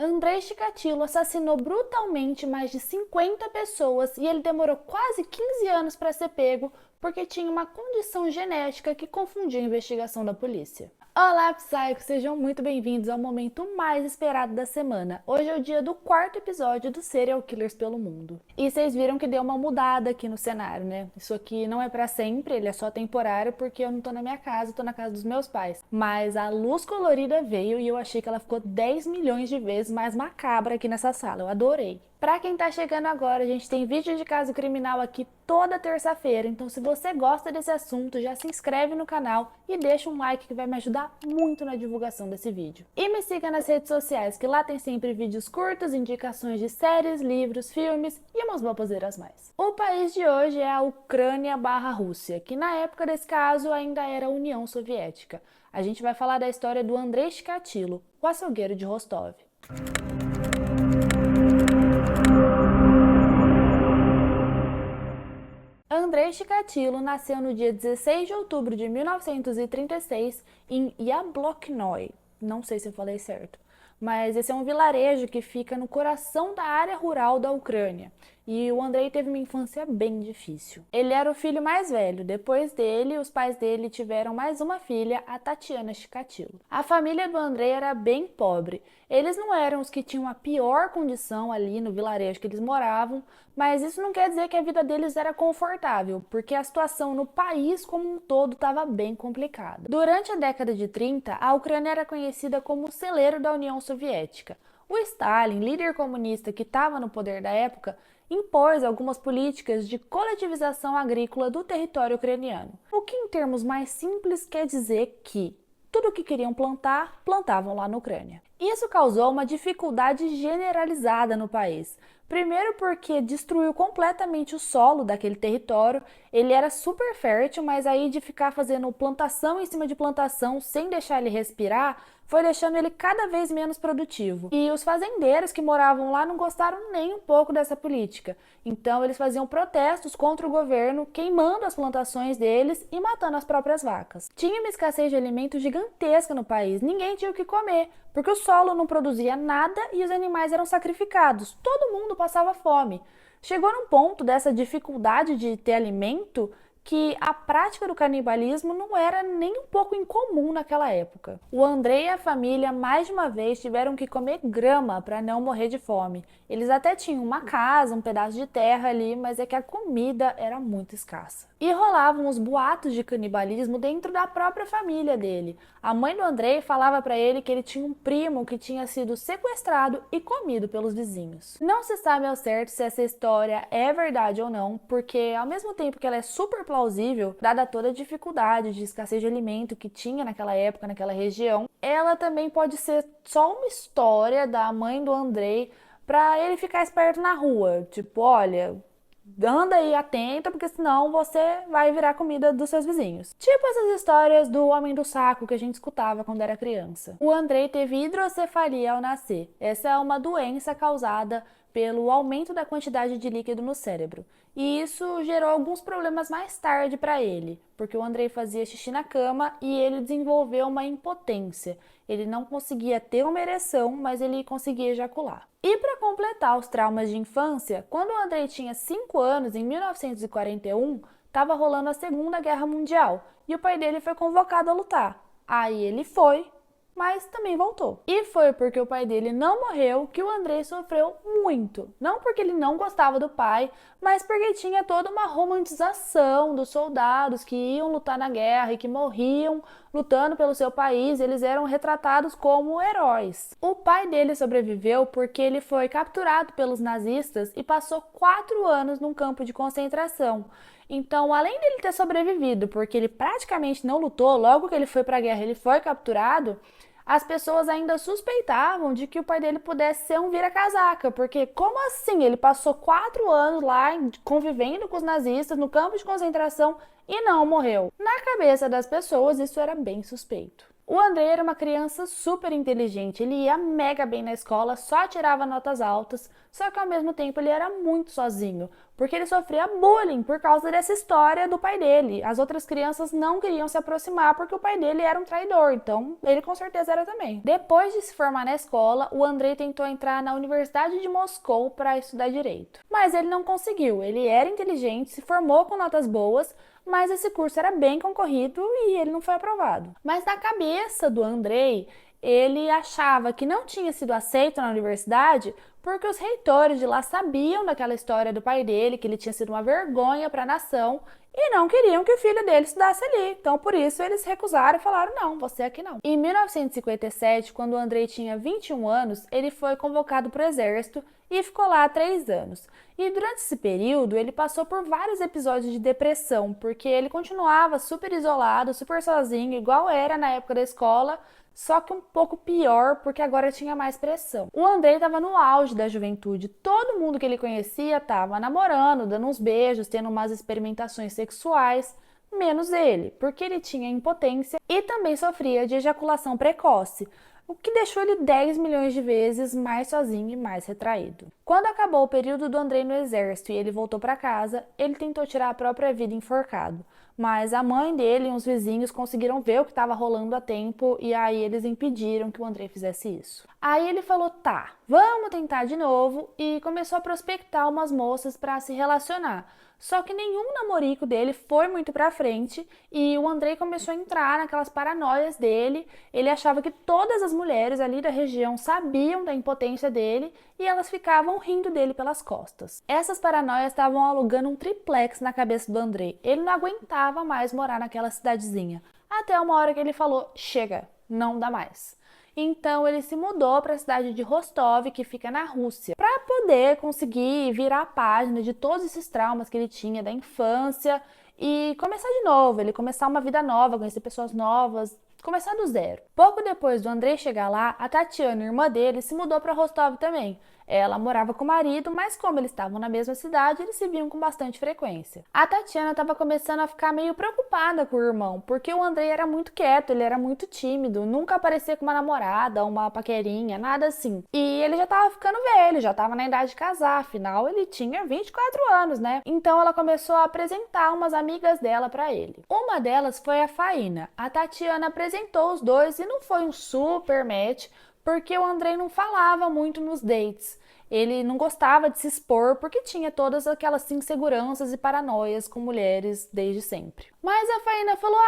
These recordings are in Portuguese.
Andrei Chikatilo assassinou brutalmente mais de 50 pessoas e ele demorou quase 15 anos para ser pego porque tinha uma condição genética que confundia a investigação da polícia. Olá, Psychos! Sejam muito bem-vindos ao momento mais esperado da semana. Hoje é o dia do quarto episódio do Serial Killers pelo Mundo. E vocês viram que deu uma mudada aqui no cenário, né? Isso aqui não é pra sempre, ele é só temporário porque eu não tô na minha casa, tô na casa dos meus pais. Mas a luz colorida veio e eu achei que ela ficou 10 milhões de vezes mais macabra aqui nessa sala. Eu adorei. Pra quem tá chegando agora, a gente tem vídeo de caso criminal aqui toda terça-feira, então se você gosta desse assunto, já se inscreve no canal e deixa um like que vai me ajudar muito na divulgação desse vídeo. E me siga nas redes sociais, que lá tem sempre vídeos curtos, indicações de séries, livros, filmes e umas baboseiras mais. O país de hoje é a Ucrânia/Rússia, que na época desse caso ainda era a União Soviética. A gente vai falar da história do Andrei Chikatilo, o açougueiro de Rostov. Andrei Chikatilo nasceu no dia 16 de outubro de 1936 em Yabloknoy. Não sei se eu falei certo, mas esse é um vilarejo que fica no coração da área rural da Ucrânia. E o Andrei teve uma infância bem difícil. Ele era o filho mais velho. Depois dele, os pais dele tiveram mais uma filha, a Tatiana Chikatilo. A família do Andrei era bem pobre. Eles não eram os que tinham a pior condição ali no vilarejo que eles moravam, mas isso não quer dizer que a vida deles era confortável, porque a situação no país como um todo estava bem complicada. Durante a década de 30, a Ucrânia era conhecida como o celeiro da União Soviética. O Stalin, líder comunista que estava no poder da época, impôs algumas políticas de coletivização agrícola do território ucraniano, o que em termos mais simples quer dizer que tudo o que queriam plantar, plantavam lá na Ucrânia. Isso causou uma dificuldade generalizada no país. Primeiro porque destruiu completamente o solo daquele território, ele era super fértil, mas aí de ficar fazendo plantação em cima de plantação sem deixar ele respirar, foi deixando ele cada vez menos produtivo. E os fazendeiros que moravam lá não gostaram nem um pouco dessa política. Então eles faziam protestos contra o governo, queimando as plantações deles e matando as próprias vacas. Tinha uma escassez de alimentos gigantesca no país, ninguém tinha o que comer, porque o solo não produzia nada e os animais eram sacrificados. Todo mundo passava fome. Chegou num ponto dessa dificuldade de ter alimento que a prática do canibalismo não era nem um pouco incomum naquela época. O Andrei e a família mais de uma vez tiveram que comer grama para não morrer de fome. Eles até tinham uma casa, um pedaço de terra ali, mas é que a comida era muito escassa. E rolavam os boatos de canibalismo dentro da própria família dele. A mãe do Andrei falava para ele que ele tinha um primo que tinha sido sequestrado e comido pelos vizinhos. Não se sabe ao certo se essa história é verdade ou não, porque ao mesmo tempo que ela é super plausível, dada toda a dificuldade de escassez de alimento que tinha naquela época, naquela região, ela também pode ser só uma história da mãe do Andrei para ele ficar esperto na rua. Tipo, olha, anda aí atenta, porque senão você vai virar comida dos seus vizinhos. Tipo essas histórias do homem do saco que a gente escutava quando era criança. O Andrei teve hidrocefalia ao nascer. Essa é uma doença causada pelo aumento da quantidade de líquido no cérebro. E isso gerou alguns problemas mais tarde para ele, porque o Andrei fazia xixi na cama e ele desenvolveu uma impotência. Ele não conseguia ter uma ereção, mas ele conseguia ejacular. E para completar os traumas de infância, quando o Andrei tinha 5 anos, em 1941, estava rolando a Segunda Guerra Mundial e o pai dele foi convocado a lutar. Aí ele foi, mas também voltou. E foi porque o pai dele não morreu que o Andrei sofreu muito. Não porque ele não gostava do pai, mas porque tinha toda uma romantização dos soldados que iam lutar na guerra e que morriam lutando pelo seu país. Eles eram retratados como heróis. O pai dele sobreviveu porque ele foi capturado pelos nazistas e passou 4 anos num campo de concentração. Então, além dele ter sobrevivido, porque ele praticamente não lutou, logo que ele foi para a guerra ele foi capturado, as pessoas ainda suspeitavam de que o pai dele pudesse ser um vira-casaca, porque como assim? Ele passou 4 anos lá convivendo com os nazistas no campo de concentração e não morreu. Na cabeça das pessoas, isso era bem suspeito. O Andrei era uma criança super inteligente, ele ia mega bem na escola, só tirava notas altas, só que ao mesmo tempo ele era muito sozinho, porque ele sofria bullying por causa dessa história do pai dele. As outras crianças não queriam se aproximar porque o pai dele era um traidor, então ele com certeza era também. Depois de se formar na escola, o Andrei tentou entrar na Universidade de Moscou para estudar direito, mas ele não conseguiu. Ele era inteligente, se formou com notas boas, mas esse curso era bem concorrido e ele não foi aprovado. Mas na cabeça do Andrei, ele achava que não tinha sido aceito na universidade porque os reitores de lá sabiam daquela história do pai dele, que ele tinha sido uma vergonha para a nação e não queriam que o filho dele estudasse ali. Então, por isso, eles recusaram e falaram, não, você aqui não. Em 1957, quando o Andrei tinha 21 anos, ele foi convocado para o exército e ficou lá 3 anos. E durante esse período, ele passou por vários episódios de depressão, porque ele continuava super isolado, super sozinho, igual era na época da escola, só que um pouco pior, porque agora tinha mais pressão. O Andrei estava no auge da juventude, todo mundo que ele conhecia estava namorando, dando uns beijos, tendo umas experimentações sexuais, menos ele, porque ele tinha impotência e também sofria de ejaculação precoce, o que deixou ele 10 milhões de vezes mais sozinho e mais retraído. Quando acabou o período do Andrei no exército e ele voltou para casa, ele tentou tirar a própria vida enforcado. Mas a mãe dele e uns vizinhos conseguiram ver o que estava rolando a tempo e aí eles impediram que o Andrei fizesse isso. Aí ele falou, tá, vamos tentar de novo e começou a prospectar umas moças para se relacionar. Só que nenhum namorico dele foi muito pra frente e o Andrei começou a entrar naquelas paranoias dele. Ele achava que todas as mulheres ali da região sabiam da impotência dele e elas ficavam rindo dele pelas costas. Essas paranoias estavam alugando um triplex na cabeça do Andrei. Ele não aguentava mais morar naquela cidadezinha. Até uma hora que ele falou, chega, não dá mais. Então ele se mudou para a cidade de Rostov, que fica na Rússia, para poder conseguir virar a página de todos esses traumas que ele tinha da infância e começar de novo, ele começar uma vida nova, conhecer pessoas novas, começar do zero. Pouco depois do Andrei chegar lá, a Tatiana, irmã dele, se mudou para Rostov também. Ela morava com o marido, mas como eles estavam na mesma cidade, eles se viam com bastante frequência. A Tatiana estava começando a ficar meio preocupada com o irmão, porque o Andrei era muito quieto, ele era muito tímido, nunca aparecia com uma namorada, uma paquerinha, nada assim. E ele já estava ficando velho, já estava na idade de casar, afinal ele tinha 24 anos, né? Então ela começou a apresentar umas amigas dela para ele. Uma delas foi a Faína. A Tatiana apresentou os dois e não foi um super match, porque o Andrei não falava muito nos dates. Ele não gostava de se expor porque tinha todas aquelas inseguranças e paranoias com mulheres desde sempre. Mas a Faína falou,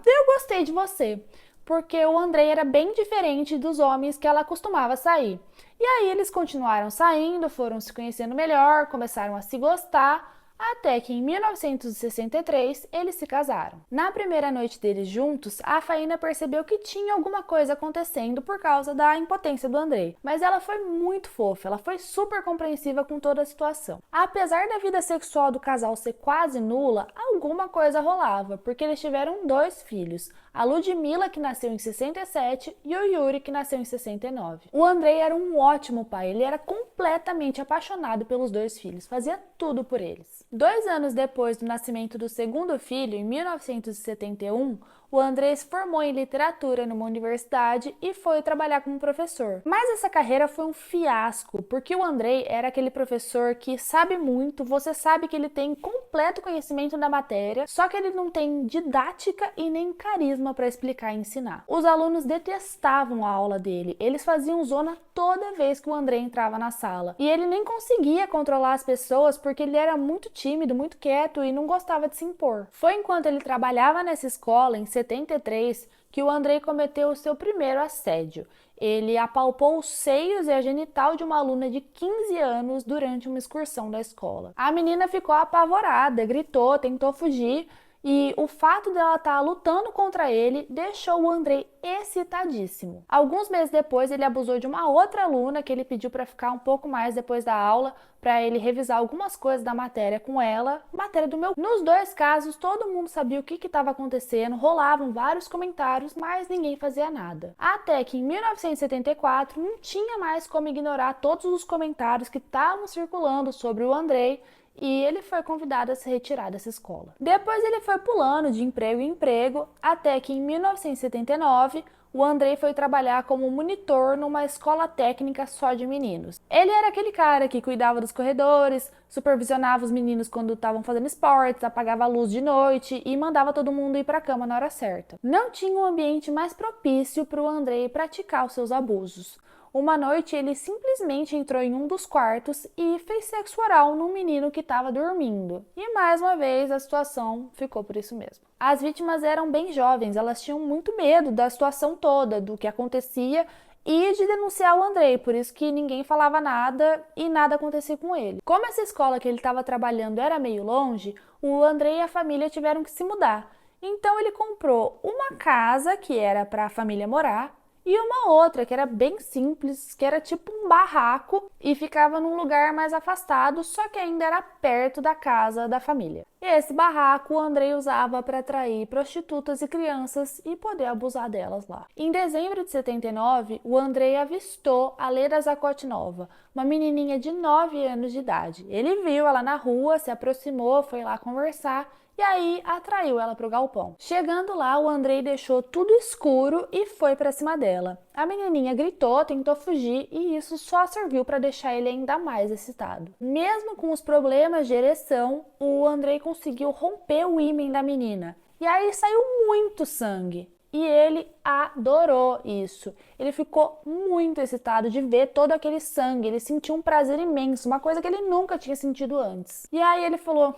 eu gostei de você, porque o Andrei era bem diferente dos homens que ela costumava sair. E aí eles continuaram saindo, foram se conhecendo melhor, começaram a se gostar, até que em 1963 eles se casaram. Na primeira noite deles juntos, a Faína percebeu que tinha alguma coisa acontecendo por causa da impotência do Andrei, mas ela foi muito fofa, ela foi super compreensiva com toda a situação. Apesar da vida sexual do casal ser quase nula, alguma coisa rolava, porque eles tiveram 2 filhos, a Ludmila, que nasceu em 67, e o Yuri, que nasceu em 69. O Andrei era um ótimo pai, ele era completamente apaixonado pelos 2 filhos, fazia tudo por eles. 2 anos depois do nascimento do segundo filho, em 1971, o Andrei se formou em literatura numa universidade e foi trabalhar como professor. Mas essa carreira foi um fiasco, porque o Andrei era aquele professor que sabe muito, você sabe que ele tem completo conhecimento da matéria, só que ele não tem didática e nem carisma para explicar e ensinar. Os alunos detestavam a aula dele, eles faziam zona toda vez que o Andrei entrava na sala. E ele nem conseguia controlar as pessoas porque ele era muito tímido, muito quieto e não gostava de se impor. Foi enquanto ele trabalhava nessa escola, em 73, que o Andrei cometeu o seu primeiro assédio. Ele apalpou os seios e a genital de uma aluna de 15 anos durante uma excursão da escola. A menina ficou apavorada, gritou, tentou fugir, e o fato dela estar lutando contra ele deixou o Andrei excitadíssimo. Alguns meses depois, ele abusou de uma outra aluna que ele pediu para ficar um pouco mais depois da aula, para ele revisar algumas coisas da matéria com ela, matéria do meu. Nos 2 casos, todo mundo sabia o que estava acontecendo, rolavam vários comentários, mas ninguém fazia nada. Até que em 1974, não tinha mais como ignorar todos os comentários que estavam circulando sobre o Andrei, e ele foi convidado a se retirar dessa escola. Depois ele foi pulando de emprego em emprego, até que em 1979 o Andrei foi trabalhar como monitor numa escola técnica só de meninos. Ele era aquele cara que cuidava dos corredores, supervisionava os meninos quando estavam fazendo esportes, apagava a luz de noite e mandava todo mundo ir para a cama na hora certa. Não tinha um ambiente mais propício para o Andrei praticar os seus abusos. Uma noite ele simplesmente entrou em um dos quartos e fez sexo oral num menino que estava dormindo. E mais uma vez a situação ficou por isso mesmo. As vítimas eram bem jovens, elas tinham muito medo da situação toda, do que acontecia e de denunciar o Andrei, por isso que ninguém falava nada e nada acontecia com ele. Como essa escola que ele estava trabalhando era meio longe, o Andrei e a família tiveram que se mudar. Então ele comprou uma casa que era para a família morar, e uma outra que era bem simples, que era tipo um barraco e ficava num lugar mais afastado, só que ainda era perto da casa da família. E esse barraco o Andrei usava para atrair prostitutas e crianças e poder abusar delas lá. Em dezembro de 79, o Andrei avistou a Leda Zakotnova, uma menininha de 9 anos de idade. Ele viu ela na rua, se aproximou, foi lá conversar e aí atraiu ela para o galpão. Chegando lá, o Andrei deixou tudo escuro e foi para cima dela. A menininha gritou, tentou fugir e isso só serviu para deixar ele ainda mais excitado. Mesmo com os problemas de ereção, o Andrei conseguiu romper o ímen da menina. E aí saiu muito sangue. E ele adorou isso. Ele ficou muito excitado de ver todo aquele sangue. Ele sentiu um prazer imenso, uma coisa que ele nunca tinha sentido antes. E aí ele falou,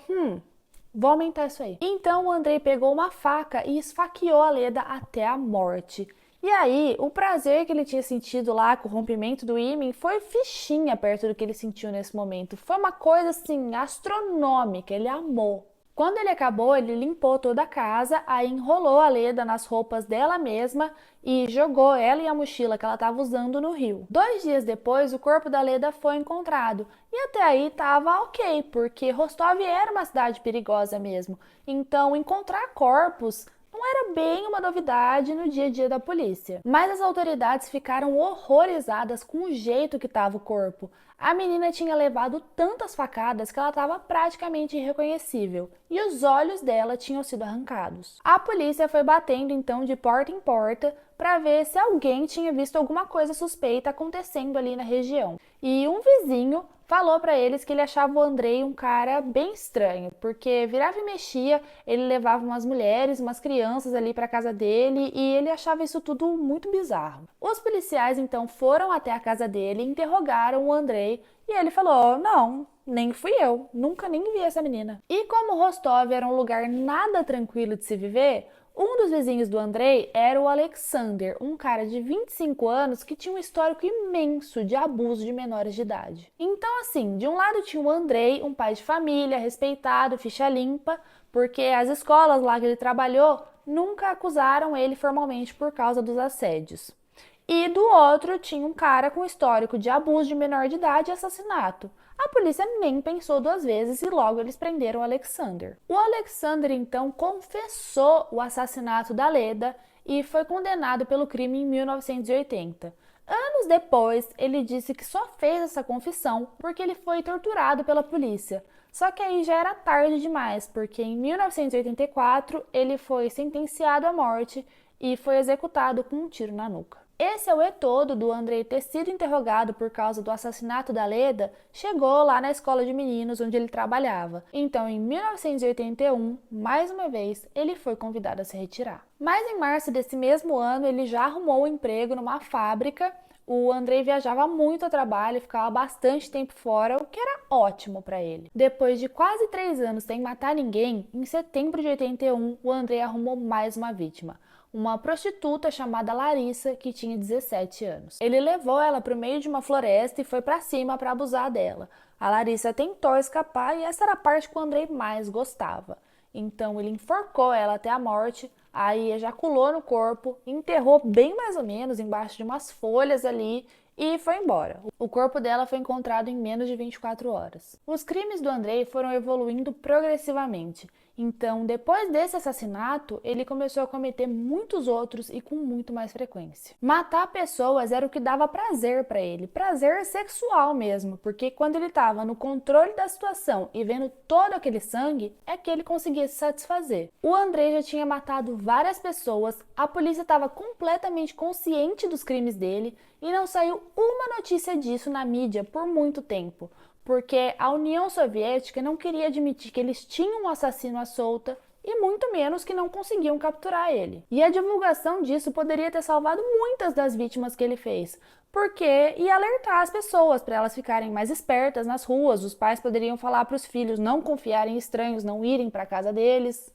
vou aumentar isso aí. Então o Andrei pegou uma faca e esfaqueou a Leda até a morte. E aí, o prazer que ele tinha sentido lá com o rompimento do ímen foi fichinha perto do que ele sentiu nesse momento. Foi uma coisa assim, astronômica, ele amou. Quando ele acabou, ele limpou toda a casa, aí enrolou a Leda nas roupas dela mesma e jogou ela e a mochila que ela estava usando no rio. 2 dias depois, o corpo da Leda foi encontrado. E até aí estava ok, porque Rostov era uma cidade perigosa mesmo. Então, encontrar corpos não era bem uma novidade no dia a dia da polícia. Mas as autoridades ficaram horrorizadas com o jeito que estava o corpo. A menina tinha levado tantas facadas que ela estava praticamente irreconhecível e os olhos dela tinham sido arrancados. A polícia foi batendo então de porta em porta para ver se alguém tinha visto alguma coisa suspeita acontecendo ali na região. E um vizinho falou para eles que ele achava o Andrei um cara bem estranho, porque virava e mexia, ele levava umas mulheres, umas crianças ali para casa dele e ele achava isso tudo muito bizarro. Os policiais então foram até a casa dele, interrogaram o Andrei e ele falou: "Não, nem fui eu, nunca nem vi essa menina". E como Rostov era um lugar nada tranquilo de se viver, um dos vizinhos do Andrei era o Alexander, um cara de 25 anos que tinha um histórico imenso de abuso de menores de idade. Então, assim, de um lado tinha o Andrei, um pai de família, respeitado, ficha limpa, porque as escolas lá que ele trabalhou nunca acusaram ele formalmente por causa dos assédios. E do outro tinha um cara com histórico de abuso de menor de idade e assassinato. A polícia nem pensou 2 vezes e logo eles prenderam o Alexander. O Alexander então confessou o assassinato da Leda e foi condenado pelo crime em 1980. Anos depois, ele disse que só fez essa confissão porque ele foi torturado pela polícia. Só que aí já era tarde demais, porque em 1984 ele foi sentenciado à morte e foi executado com um tiro na nuca. Esse auê todo do Andrei ter sido interrogado por causa do assassinato da Leda chegou lá na escola de meninos onde ele trabalhava. Então, em 1981, mais uma vez, ele foi convidado a se retirar. Mas em março desse mesmo ano, ele já arrumou um emprego numa fábrica. O Andrei viajava muito a trabalho e ficava bastante tempo fora, o que era ótimo para ele. Depois de quase 3 anos sem matar ninguém, em setembro de 81, o Andrei arrumou mais uma vítima. Uma prostituta chamada Larissa, que tinha 17 anos. Ele levou ela para o meio de uma floresta e foi para cima para abusar dela. A Larissa tentou escapar e essa era a parte que o Andrei mais gostava. Então ele enforcou ela até a morte, aí ejaculou no corpo, enterrou bem mais ou menos embaixo de umas folhas ali e foi embora. O corpo dela foi encontrado em menos de 24 horas. Os crimes do Andrei foram evoluindo progressivamente. Então, depois desse assassinato, ele começou a cometer muitos outros e com muito mais frequência. Matar pessoas era o que dava prazer para ele, prazer sexual mesmo, porque quando ele estava no controle da situação e vendo todo aquele sangue, é que ele conseguia se satisfazer. O Andrei já tinha matado várias pessoas, a polícia estava completamente consciente dos crimes dele e não saiu uma notícia disso na mídia por muito tempo, porque a União Soviética não queria admitir que eles tinham um assassino à solta e muito menos que não conseguiam capturar ele. E a divulgação disso poderia ter salvado muitas das vítimas que ele fez, porque ia alertar as pessoas para elas ficarem mais espertas nas ruas, os pais poderiam falar para os filhos não confiarem em estranhos, não irem para a casa deles.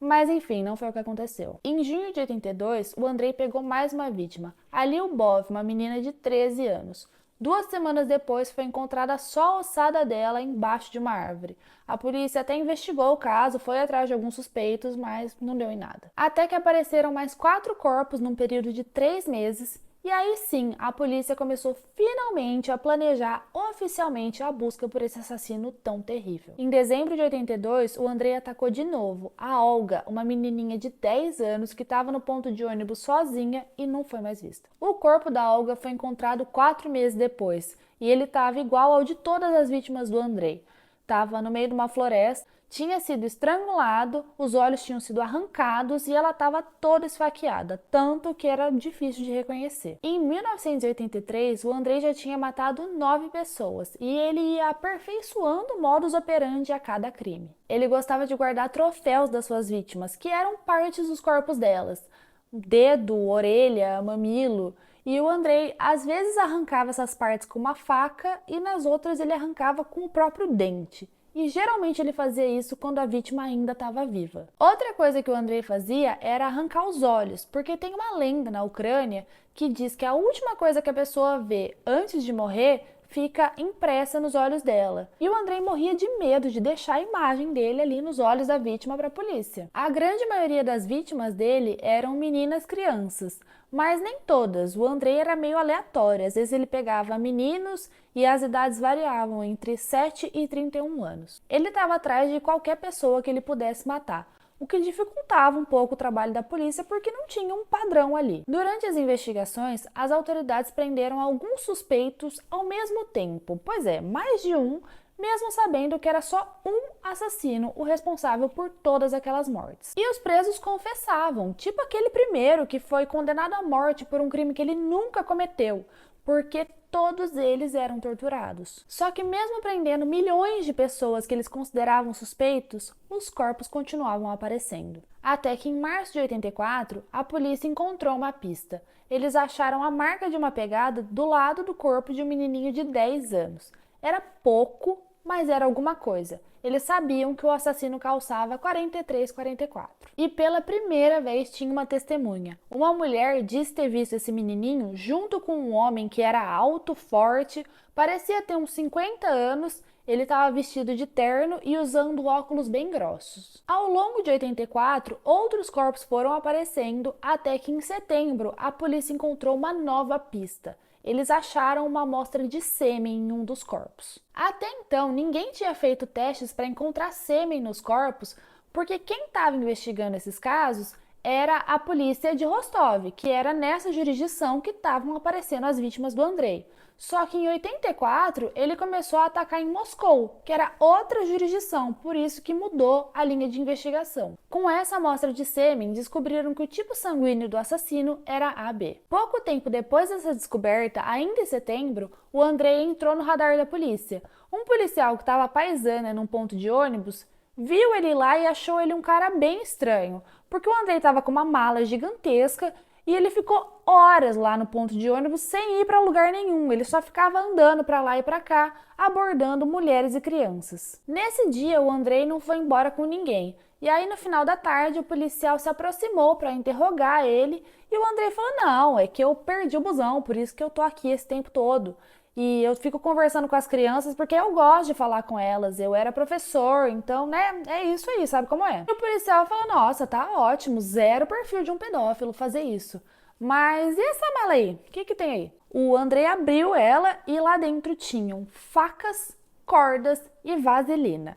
Mas enfim, não foi o que aconteceu. Em junho de 82, o Andrei pegou mais uma vítima, a Lyubov, uma menina de 13 anos. 2 semanas depois, foi encontrada só a ossada dela embaixo de uma árvore. A polícia até investigou o caso, foi atrás de alguns suspeitos, mas não deu em nada. Até que apareceram mais 4 corpos num período de 3 meses, e aí sim, a polícia começou finalmente a planejar oficialmente a busca por esse assassino tão terrível. Em dezembro de 82, o Andrei atacou de novo a Olga, uma menininha de 10 anos que estava no ponto de ônibus sozinha e não foi mais vista. O corpo da Olga foi encontrado 4 meses depois e ele estava igual ao de todas as vítimas do Andrei. Estava no meio de uma floresta, tinha sido estrangulado, os olhos tinham sido arrancados e ela estava toda esfaqueada, tanto que era difícil de reconhecer. Em 1983, o Andrei já tinha matado 9 pessoas e ele ia aperfeiçoando o modus operandi a cada crime. Ele gostava de guardar troféus das suas vítimas, que eram partes dos corpos delas, dedo, orelha, mamilo. E o Andrei às vezes arrancava essas partes com uma faca e nas outras ele arrancava com o próprio dente. E geralmente ele fazia isso quando a vítima ainda estava viva. Outra coisa que o Andrei fazia era arrancar os olhos, porque tem uma lenda na Ucrânia que diz que a última coisa que a pessoa vê antes de morrer fica impressa nos olhos dela. E o Andrei morria de medo de deixar a imagem dele ali nos olhos da vítima para a polícia. A grande maioria das vítimas dele eram meninas crianças, mas nem todas. O Andrei era meio aleatório, às vezes ele pegava meninos e as idades variavam entre 7 e 31 anos. Ele estava atrás de qualquer pessoa que ele pudesse matar, o que dificultava um pouco o trabalho da polícia porque não tinha um padrão ali. Durante as investigações, as autoridades prenderam alguns suspeitos ao mesmo tempo, pois é, mais de um, mesmo sabendo que era só um assassino o responsável por todas aquelas mortes. E os presos confessavam, tipo aquele primeiro que foi condenado à morte por um crime que ele nunca cometeu, porque todos eles eram torturados. Só que mesmo prendendo milhões de pessoas que eles consideravam suspeitos, os corpos continuavam aparecendo. Até que em março de 84, a polícia encontrou uma pista. Eles acharam a marca de uma pegada do lado do corpo de um menininho de 10 anos. Era pouco, mas era alguma coisa. Eles sabiam que o assassino calçava 43, 44. E pela primeira vez tinha uma testemunha. Uma mulher disse ter visto esse menininho junto com um homem que era alto, forte, parecia ter uns 50 anos, ele estava vestido de terno e usando óculos bem grossos. Ao longo de 84, outros corpos foram aparecendo até que em setembro a polícia encontrou uma nova pista. Eles acharam uma amostra de sêmen em um dos corpos. Até então, ninguém tinha feito testes para encontrar sêmen nos corpos, porque quem estava investigando esses casos era a polícia de Rostov, que era nessa jurisdição que estavam aparecendo as vítimas do Andrei. Só que em 84, ele começou a atacar em Moscou, que era outra jurisdição, por isso que mudou a linha de investigação. Com essa amostra de sêmen, descobriram que o tipo sanguíneo do assassino era AB. Pouco tempo depois dessa descoberta, ainda em setembro, o Andrei entrou no radar da polícia. Um policial que estava paisana num ponto de ônibus viu ele lá e achou ele um cara bem estranho, porque o Andrei estava com uma mala gigantesca e ele ficou horas lá no ponto de ônibus sem ir para lugar nenhum. Ele só ficava andando para lá e para cá, abordando mulheres e crianças. Nesse dia, o Andrei não foi embora com ninguém. E aí, no final da tarde, o policial se aproximou para interrogar ele e o Andrei falou: não, é que eu perdi o busão, por isso que eu tô aqui esse tempo todo. E eu fico conversando com as crianças porque eu gosto de falar com elas. Eu era professor, então, né, é isso aí, sabe como é? E o policial falou: nossa, tá ótimo, zero perfil de um pedófilo fazer isso. Mas e essa mala aí? O que tem aí? O Andrei abriu ela e lá dentro tinham facas, cordas e vaselina.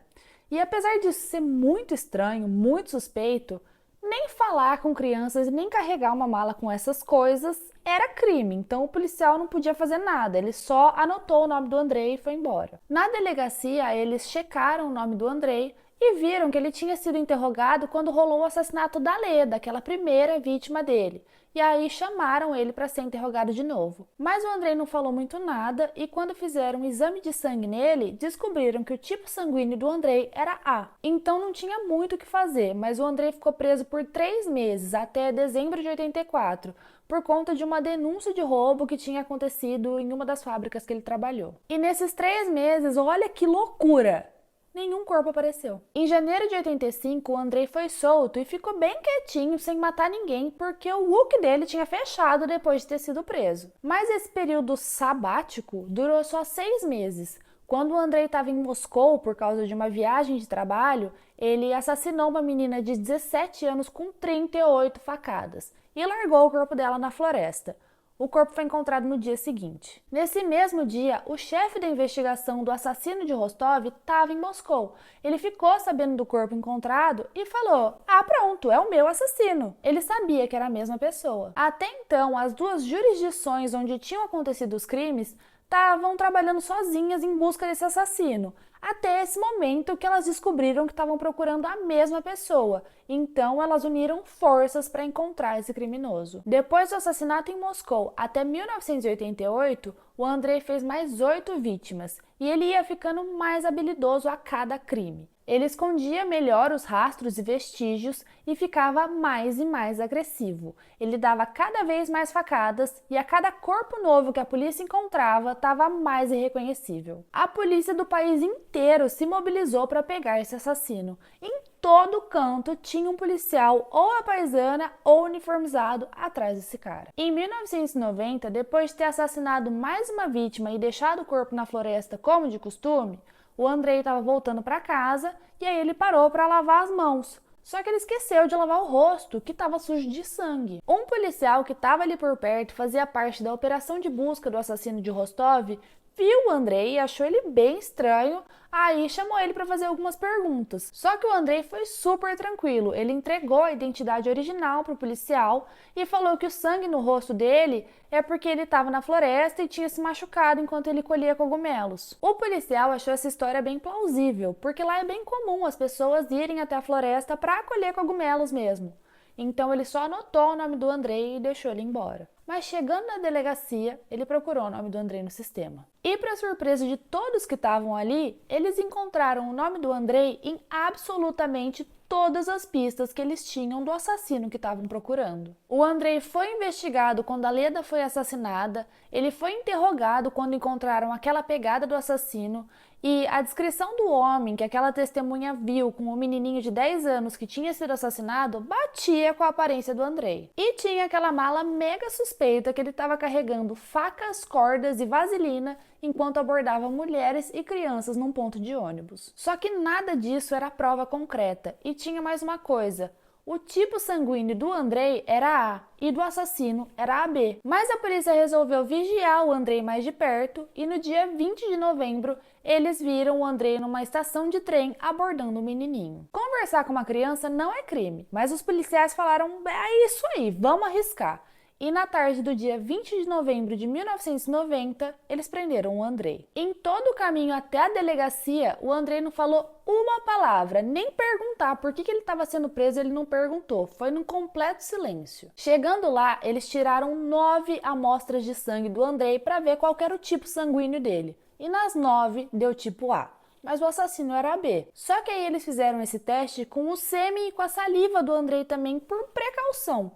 E apesar disso ser muito estranho, muito suspeito, nem falar com crianças e nem carregar uma mala com essas coisas era crime, então o policial não podia fazer nada, ele só anotou o nome do Andrei e foi embora. Na delegacia, eles checaram o nome do Andrei e viram que ele tinha sido interrogado quando rolou o assassinato da Leda, aquela primeira vítima dele. E aí chamaram ele para ser interrogado de novo. Mas o Andrei não falou muito nada e quando fizeram um exame de sangue nele, descobriram que o tipo sanguíneo do Andrei era A. Então não tinha muito o que fazer, mas o Andrei ficou preso por 3 meses, até dezembro de 84, por conta de uma denúncia de roubo que tinha acontecido em uma das fábricas que ele trabalhou. E nesses 3 meses, olha que loucura! Nenhum corpo apareceu. Em janeiro de 85, o Andrei foi solto e ficou bem quietinho, sem matar ninguém, porque o look dele tinha fechado depois de ter sido preso. Mas esse período sabático durou só 6 meses. Quando o Andrei estava em Moscou por causa de uma viagem de trabalho, ele assassinou uma menina de 17 anos com 38 facadas e largou o corpo dela na floresta. O corpo foi encontrado no dia seguinte. Nesse mesmo dia, o chefe da investigação do assassino de Rostov estava em Moscou. Ele ficou sabendo do corpo encontrado e falou: "Ah, pronto, é o meu assassino." Ele sabia que era a mesma pessoa. Até então, as duas jurisdições onde tinham acontecido os crimes estavam trabalhando sozinhas em busca desse assassino, até esse momento que elas descobriram que estavam procurando a mesma pessoa. Então elas uniram forças para encontrar esse criminoso. Depois do assassinato em Moscou, até 1988, o Andrei fez mais 8 vítimas e ele ia ficando mais habilidoso a cada crime. Ele escondia melhor os rastros e vestígios e ficava mais e mais agressivo. Ele dava cada vez mais facadas e a cada corpo novo que a polícia encontrava estava mais irreconhecível. A polícia do país inteiro se mobilizou para pegar esse assassino. Em todo canto tinha um policial ou à paisana ou uniformizado atrás desse cara. Em 1990, depois de ter assassinado mais uma vítima e deixado o corpo na floresta como de costume, o Andrei estava voltando para casa e aí ele parou para lavar as mãos. Só que ele esqueceu de lavar o rosto, que estava sujo de sangue. Um policial que estava ali por perto, fazia parte da operação de busca do assassino de Rostov, viu o Andrei e achou ele bem estranho, aí chamou ele para fazer algumas perguntas. Só que o Andrei foi super tranquilo, ele entregou a identidade original para o policial e falou que o sangue no rosto dele é porque ele estava na floresta e tinha se machucado enquanto ele colhia cogumelos. O policial achou essa história bem plausível, porque lá é bem comum as pessoas irem até a floresta para colher cogumelos mesmo. Então ele só anotou o nome do Andrei e deixou ele embora. Mas chegando na delegacia, ele procurou o nome do Andrei no sistema. E para surpresa de todos que estavam ali, eles encontraram o nome do Andrei em absolutamente todas as pistas que eles tinham do assassino que estavam procurando. O Andrei foi investigado quando a Leda foi assassinada, ele foi interrogado quando encontraram aquela pegada do assassino e a descrição do homem que aquela testemunha viu com o menininho de 10 anos que tinha sido assassinado batia com a aparência do Andrei. E tinha aquela mala mega suspeita que ele estava carregando facas, cordas e vaselina enquanto abordava mulheres e crianças num ponto de ônibus. Só que nada disso era prova concreta e tinha mais uma coisa. O tipo sanguíneo do Andrei era A e do assassino era AB. Mas a polícia resolveu vigiar o Andrei mais de perto e no dia 20 de novembro eles viram o Andrei numa estação de trem abordando um menininho. Conversar com uma criança não é crime, mas os policiais falaram: é isso aí, vamos arriscar. E na tarde do dia 20 de novembro de 1990, eles prenderam o Andrei. Em todo o caminho até a delegacia, o Andrei não falou uma palavra, nem perguntar por que ele estava sendo preso, ele não perguntou. Foi num completo silêncio. Chegando lá, eles tiraram 9 amostras de sangue do Andrei para ver qual era o tipo sanguíneo dele. E nas 9 deu tipo A. Mas o assassino era AB. Só que aí eles fizeram esse teste com o sêmen e com a saliva do Andrei também por precaução.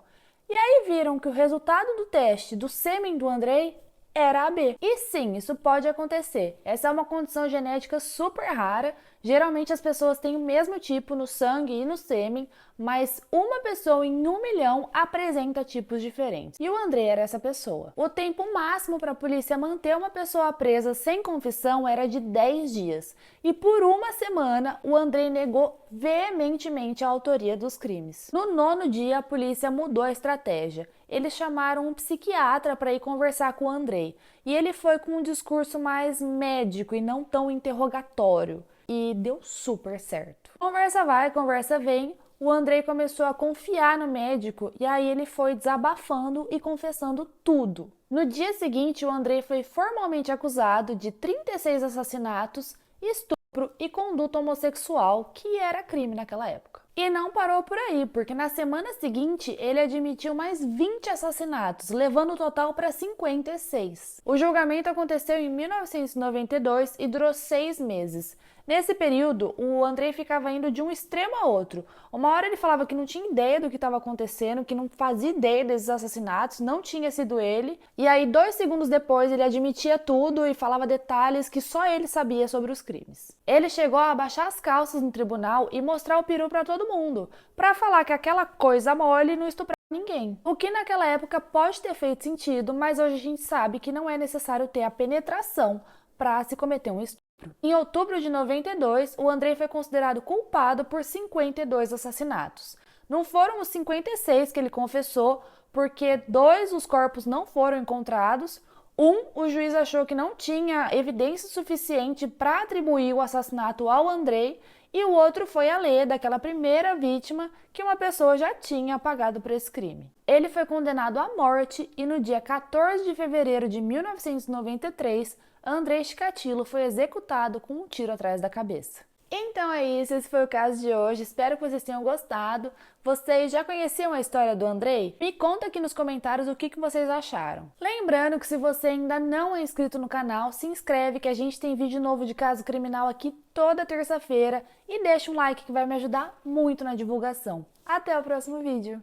E aí viram que o resultado do teste do sêmen do Andrei era AB. E sim, isso pode acontecer. Essa é uma condição genética super rara. Geralmente as pessoas têm o mesmo tipo no sangue e no sêmen, mas uma pessoa em 1 milhão apresenta tipos diferentes. E o Andrei era essa pessoa. O tempo máximo para a polícia manter uma pessoa presa sem confissão era de 10 dias. E por 1 semana, o Andrei negou veementemente a autoria dos crimes. No 9º dia, a polícia mudou a estratégia. Eles chamaram um psiquiatra para ir conversar com o Andrei. E ele foi com um discurso mais médico e não tão interrogatório. e deu super certo. Conversa vai, conversa vem, o Andrei começou a confiar no médico e aí ele foi desabafando e confessando tudo. No dia seguinte, o Andrei foi formalmente acusado de 36 assassinatos, estupro e conduta homossexual, que era crime naquela época. E não parou por aí, porque na semana seguinte ele admitiu mais 20 assassinatos, levando o total para 56. O julgamento aconteceu em 1992 e durou 6 meses. Nesse período, o Andrei ficava indo de um extremo a outro. Uma hora ele falava que não tinha ideia do que estava acontecendo, que não fazia ideia desses assassinatos, não tinha sido ele. E aí, 2 segundos depois, ele admitia tudo e falava detalhes que só ele sabia sobre os crimes. Ele chegou a abaixar as calças no tribunal e mostrar o peru para todo mundo, para falar que aquela coisa mole não estuprava ninguém. O que naquela época pode ter feito sentido, mas hoje a gente sabe que não é necessário ter a penetração para se cometer um estupro. Em outubro de 92, o Andrei foi considerado culpado por 52 assassinatos. Não foram os 56 que ele confessou, porque 2 dos corpos não foram encontrados. O juiz achou que não tinha evidência suficiente para atribuir o assassinato ao Andrei, e o outro foi a Lê, daquela primeira vítima que uma pessoa já tinha apagado por esse crime. Ele foi condenado à morte e no dia 14 de fevereiro de 1993, Andrei Chikatilo foi executado com um tiro atrás da cabeça. Então é isso, esse foi o caso de hoje, espero que vocês tenham gostado. Vocês já conheciam a história do Andrei? Me conta aqui nos comentários o que vocês acharam. Lembrando que se você ainda não é inscrito no canal, se inscreve que a gente tem vídeo novo de caso criminal aqui toda terça-feira e deixa um like que vai me ajudar muito na divulgação. Até o próximo vídeo!